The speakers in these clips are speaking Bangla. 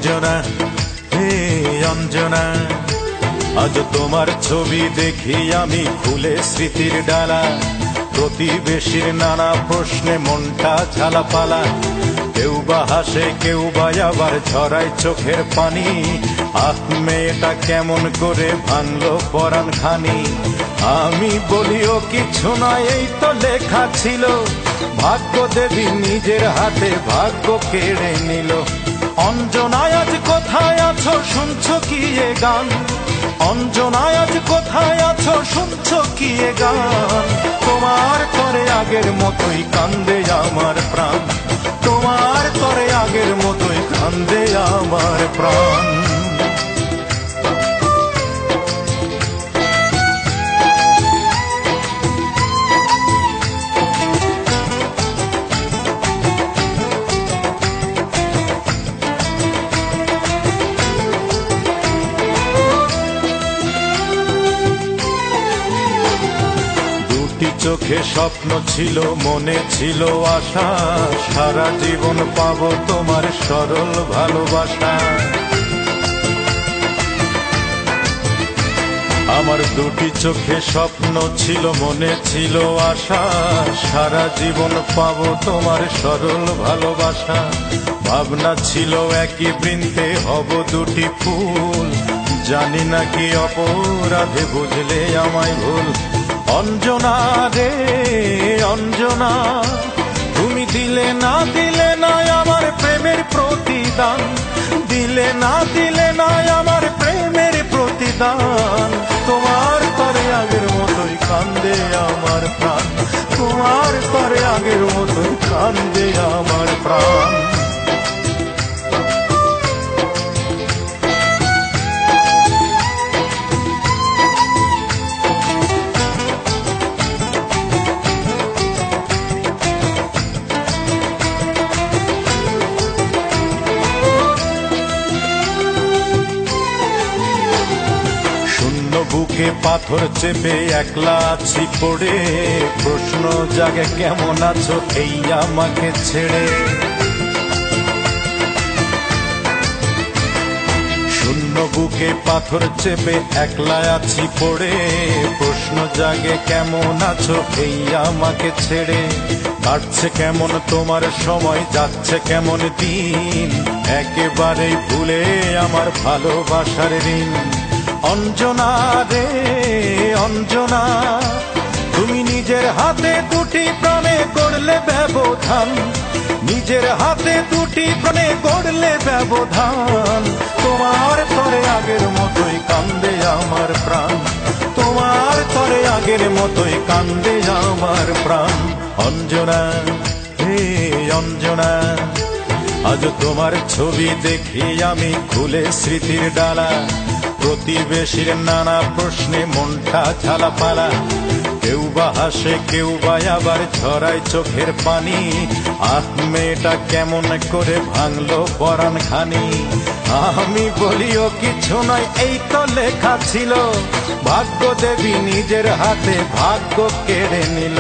অঞ্জনা, হে অঞ্জনা, আজ তোমার ছবি দেখি আমি খুলে স্মৃতির ডালা। প্রতিবেশীর নানা প্রশ্নে মনটা ঝালাপালা, কেউ বা হাসে কেউ বা আবার ঝরায় চোখের পানি। আহ, মেয়েটা কেমন করে ভাঙলো পরাণ খানি। আমি বলিও কিছু নয়, এই তো লেখা ছিল, ভাগ্য দেবী নিজের হাতে ভাগ্য কেড়ে নিল। অঞ্জনা আজ কোথায় আছো, শুনছো কি এ গান? অঞ্জনা আজ কোথায় আছো, শুনছো কি এ গান? তোমার তরে আগের মতোই কান্দে আমার প্রাণ, তোমার তরে আগের মতোই কান্দে আমার প্রাণ। চোখে স্বপ্ন ছিল, মনে ছিল আশা, সারা জীবন পাবো তোমার সরল ভালোবাসা। আমার দুটি চোখে স্বপ্ন ছিল, মনে ছিল আশা, সারা জীবন পাবো তোমার সরল ভালোবাসা। ভাবনা ছিল একই বৃন্তে হব দুটি ফুল, জানি না কি অপরাধে বুঝলে আমায় ভুল। অঞ্জনা রে অঞ্জনা, তুমি দিলে না আমার প্রেমের প্রতিদান, দিলে না আমার প্রেমের প্রতিদান। তোমার তরে আগের মতোই কান্দে আমার প্রাণ, তোমার তরে আগের মতোই কান্দে আমার প্রাণ। বুকে পাথর চেপে একলা আছি পড়ে, প্রশ্ন জাগে কেমন আছো এই আমাকে ছেড়ে। শূন্য বুকে পাথর চেপে একলা আছি পড়ে, প্রশ্ন জাগে কেমন আছো এই আমাকে ছেড়ে। কাটছে কেমন তোমার সময়, যাচ্ছে কেমন দিন, একেবারেই ভুলে আমার ভালোবাসার ঋণ। অঞ্জনা রে অঞ্জনা, তুমি নিজের হাতে দুটি প্রাণে করলে ব্যবধান, নিজের হাতে দুটি প্রাণে করলে ব্যবধান। তোমার তরে আগের মতোই কান্দে আমার প্রাণ, তোমার তরে আগের মতোই কান্দে আমার প্রাণ। অঞ্জনা হে অঞ্জনা, আজ তোমার ছবি দেখি আমি খুলে স্মৃতির ডালা। প্রতিবেশীর নানা প্রশ্নে মনটা ঝালাপালা, কেউ বা হাসে কেউ বা আবার ঝরায় চোখের পানি। আহ, মেয়েটা কেমন করে ভাঙলো পরাণ খানি। আমি বলিও কিছু নয়, এই তো লেখা ছিল, ভাগ্য দেবী নিজের হাতে ভাগ্য কেড়ে নিল।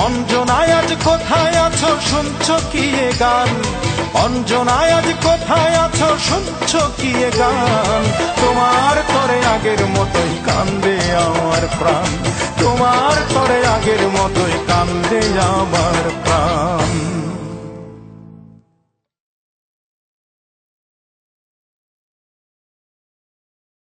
অঞ্জনা আজ কোথায় আছো, শুনছো কি এ গান? অঞ্জনা আজ কোথায় আছো, শুনছো কি এ গান? তোমার তরে আগের মতোই কান্দে আমার প্রাণ, তোমার তরে আগের মতোই কান্দে আমার প্রাণ।